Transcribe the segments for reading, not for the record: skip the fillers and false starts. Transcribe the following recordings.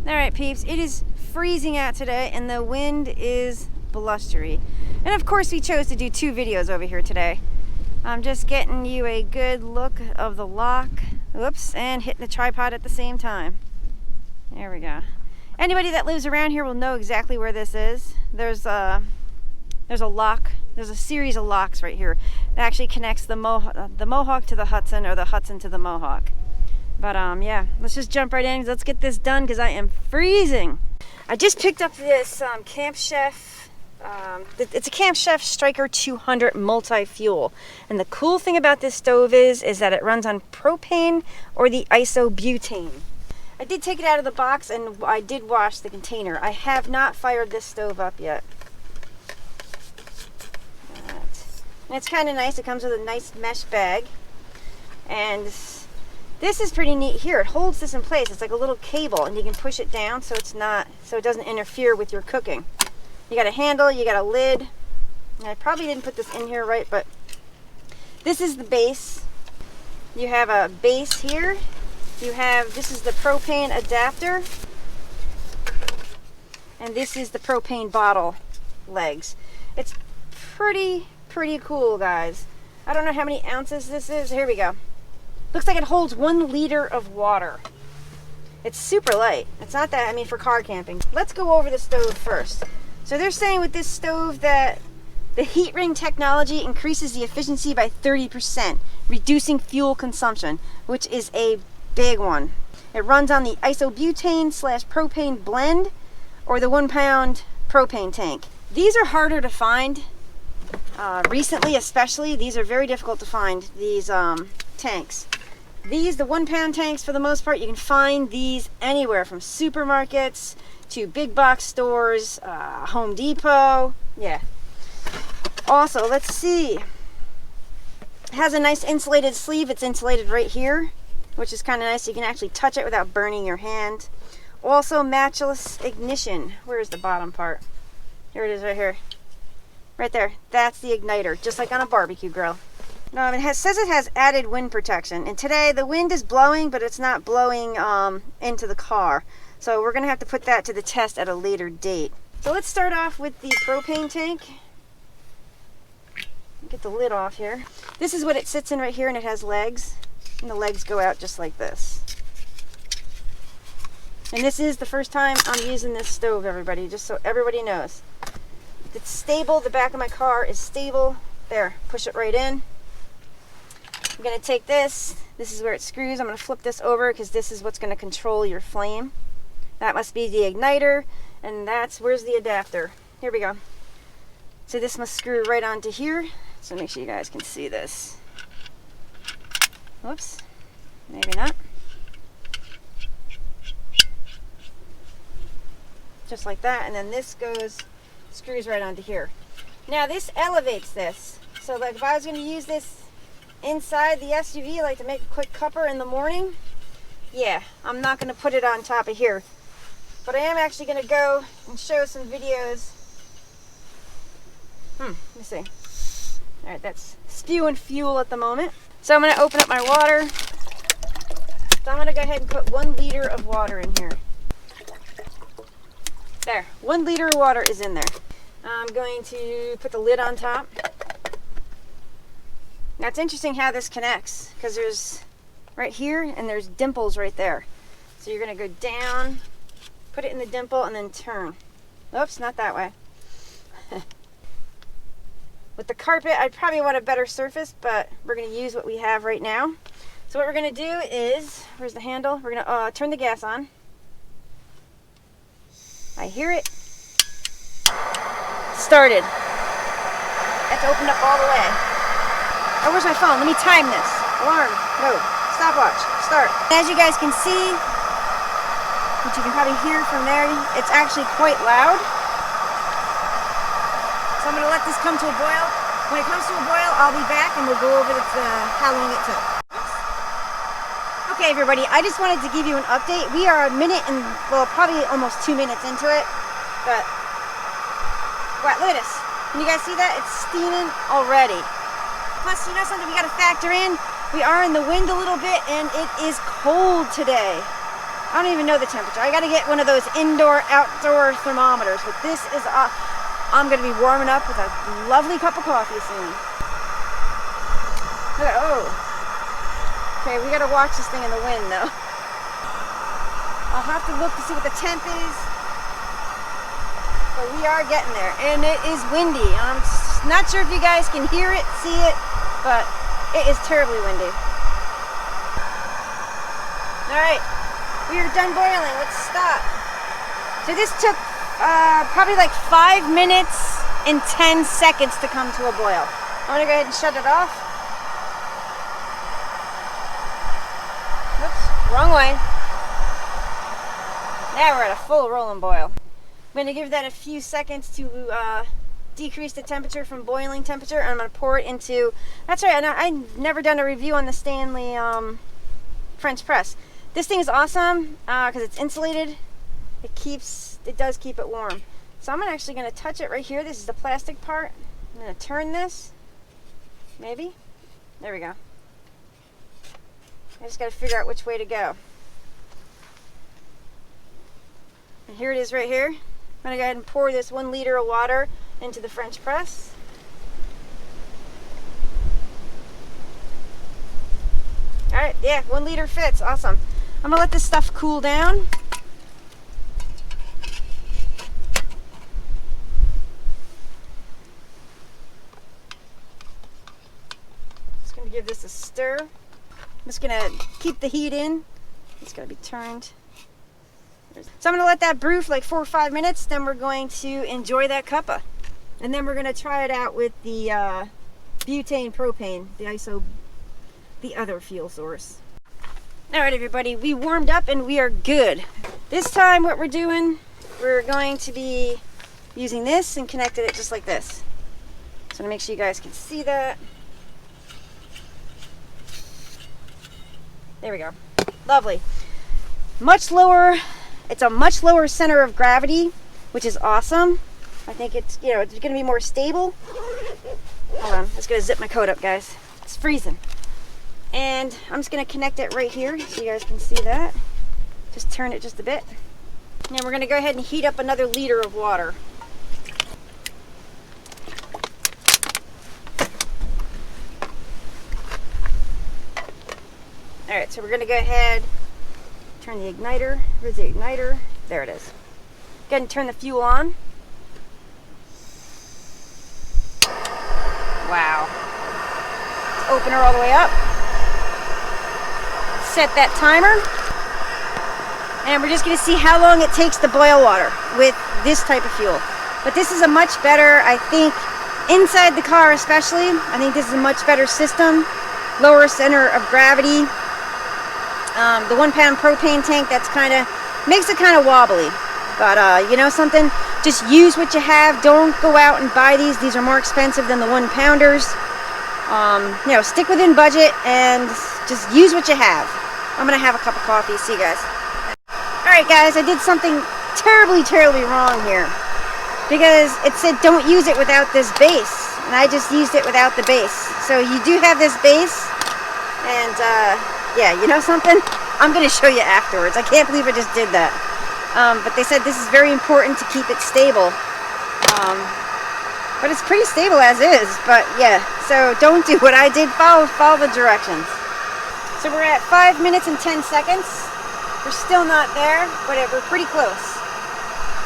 Alright peeps, it is freezing out today and the wind is blustery. And of course we chose to do two videos over here today. I'm just getting you a good look of the lock, whoops, and hitting the tripod at the same time. There we go. Anybody that lives around here will know exactly where this is. There's a lock, there's a series of locks right here that actually connects the Mohawk to the Hudson, or the Hudson to the Mohawk. But yeah, let's just jump right in. Let's get this done because I am freezing. I just picked up this Camp Chef. It's a Camp Chef Stryker 200 multi-fuel. And the cool thing about this stove is that it runs on propane or the isobutane. I did take it out of the box and I did wash the container. I have not fired this stove up yet. And it's kind of nice. It comes with a nice mesh bag. And this is pretty neat here. It holds this in place. It's like a little cable and you can push it down so it doesn't interfere with your cooking. You got a handle, you got a lid. And I probably didn't put this in here right, but this is the base. You have a base here. This is the propane adapter. And this is the propane bottle legs. It's pretty cool, guys. I don't know how many ounces this is. Here we go. Looks like it holds 1 liter of water. It's super light. It's not that, I mean, for car camping. Let's go over the stove first. So they're saying with this stove that the heat ring technology increases the efficiency by 30%, reducing fuel consumption, which is a big one. It runs on the isobutane/propane blend or the 1-pound propane tank. These are harder to find. Recently, especially, these are very difficult to find, these tanks. These, the 1-pound tanks, for the most part, you can find these anywhere from supermarkets to big box stores, Home Depot. Yeah. Also, let's see. It has a nice insulated sleeve. It's insulated right here, which is kind of nice. You can actually touch it without burning your hand. Also, matchless ignition. Where's the bottom part? Here it is right here. Right there. That's the igniter, just like on a barbecue grill. It says it has added wind protection, and today the wind is blowing, but it's not blowing into the car. So we're going to have to put that to the test at a later date. So let's start off with the propane tank. Get the lid off here. This is what it sits in right here, and it has legs, and the legs go out just like this. And this is the first time I'm using this stove, everybody, just so everybody knows. It's stable. The back of my car is stable. There, push it right in. I'm going to take this. This is where it screws. I'm going to flip this over because this is what's going to control your flame. That must be the igniter, and where's the adapter? Here we go. So this must screw right onto here. So make sure you guys can see this. Whoops. Maybe not. Just like that, and then this screws right onto here. Now this elevates this. So like if I was going to use this inside the SUV, like to make a quick cuppa in the morning, yeah, I'm not going to put it on top of here. But I am actually going to go and show some videos. Let me see. Alright, that's spewing fuel at the moment. So I'm going to open up my water. So I'm going to go ahead and put 1 liter of water in here. There, 1 liter of water is in there. I'm going to put the lid on top. Now it's interesting how this connects, because there's right here and there's dimples right there. So you're going to go down, put it in the dimple, and then turn. Oops, not that way. With the carpet, I'd probably want a better surface, but we're going to use what we have right now. So what we're going to do is, where's the handle? We're going to turn the gas on. I hear it. Started. That's opened up all the way. Oh, where's my phone? Let me time this. Alarm. No. Stopwatch. Start. As you guys can see, which you can probably hear from there, it's actually quite loud. So I'm going to let this come to a boil. When it comes to a boil, I'll be back and we'll go over how long it took. Okay, everybody, I just wanted to give you an update. We are a minute and, well, probably almost 2 minutes into it. But, wow, look at this. Can you guys see that? It's steaming already. Plus, you know something we got to factor in? We are in the wind a little bit, and it is cold today. I don't even know the temperature. I gotta get one of those indoor-outdoor thermometers. But this is, I'm gonna be warming up with a lovely cup of coffee soon. Oh. Okay, we gotta watch this thing in the wind though. I'll have to look to see what the temp is. But we are getting there. And it is windy. I'm not sure if you guys can hear it, see it, but it is terribly windy. Alright, we are done boiling. Let's stop. So this took probably like 5 minutes and 10 seconds to come to a boil. I'm gonna go ahead and shut it off. Oops, wrong way. Now we're at a full rolling boil. I'm gonna give that a few seconds to decrease the temperature from boiling temperature, and I'm gonna pour it into, that's right, I've never done a review on the Stanley French press. This thing is awesome because it's insulated. It does keep it warm. So I'm actually gonna touch it right here. This is the plastic part. I'm gonna turn this, maybe. There we go. I just gotta figure out which way to go. And here it is right here. I'm gonna go ahead and pour this 1 liter of water into the French press. All right, yeah, 1 liter fits, awesome. I'm gonna let this stuff cool down. Just gonna give this a stir. I'm just gonna keep the heat in. It's gotta be turned. So I'm gonna let that brew for like 4 or 5 minutes, then we're going to enjoy that cuppa. And then we're gonna try it out with the butane propane, the other fuel source. All right, everybody, we warmed up and we are good. This time what we're doing, we're going to be using this and connected it just like this. So to make sure you guys can see that. There we go. Lovely. Much lower, it's a much lower center of gravity, which is awesome. I think it's, it's gonna be more stable. Hold on, I'm just gonna zip my coat up, guys. It's freezing. And I'm just gonna connect it right here so you guys can see that. Just turn it just a bit. And we're gonna go ahead and heat up another liter of water. All right, so we're gonna go ahead, turn the igniter. Where's the igniter? There it is. Go ahead and turn the fuel on. Wow. Let's open her all the way up. Set that timer. And we're just gonna see how long it takes to boil water with this type of fuel. But this is a much better, I think, inside the car especially, I think this is a much better system. Lower center of gravity. The 1 pound propane tank, that's makes it kind of wobbly. But you know something? Just use what you have. Don't go out and buy these. These are more expensive than the 1 pounders. Stick within budget and just use what you have. I'm gonna have a cup of coffee. See you guys. All right, guys, I did something terribly, terribly wrong here because it said don't use it without this base, and I just used it without the base. So you do have this base, and yeah, you know something? I'm gonna show you afterwards. I can't believe I just did that. But they said this is very important to keep it stable. But it's pretty stable as is. But yeah, so don't do what I did. Follow the directions. So we're at 5 minutes and 10 seconds. We're still not there, but we're pretty close.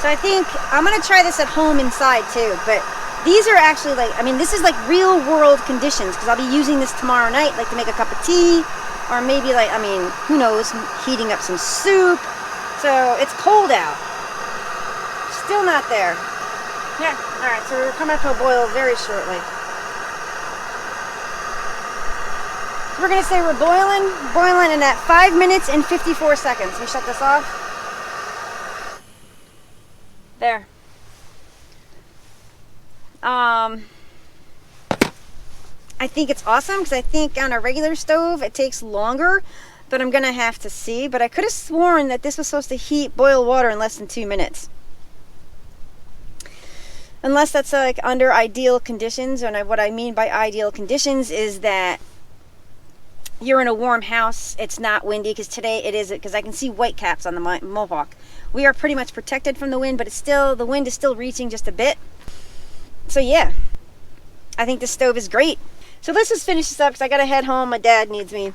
So I think I'm gonna try this at home inside too. But these are actually this is like real world conditions because I'll be using this tomorrow night, like to make a cup of tea, or maybe who knows, heating up some soup. So it's cold out. Still not there. Yeah, all right, so we're coming up to a boil very shortly. So we're gonna say we're boiling in at 5 minutes and 54 seconds. Let me shut this off. There. I think it's awesome because I think on a regular stove it takes longer, but I'm gonna have to see. But I could have sworn that this was supposed to boil water in less than 2 minutes. Unless that's like under ideal conditions, and what I mean by ideal conditions is that you're in a warm house, it's not windy, because today it is, because I can see white caps on the Mohawk. We are pretty much protected from the wind, but it's still, the wind is still reaching just a bit. So yeah, I think the stove is great. So let's just finish this up because I gotta head home. My dad needs me.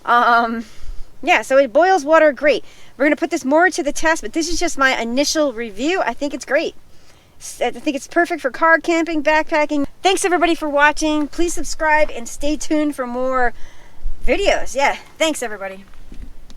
Yeah, so it boils water great. We're gonna put this more to the test, but this is just my initial review. I think it's great. I think it's perfect for car camping, backpacking. Thanks everybody for watching. Please subscribe and stay tuned for more videos. Yeah, thanks everybody.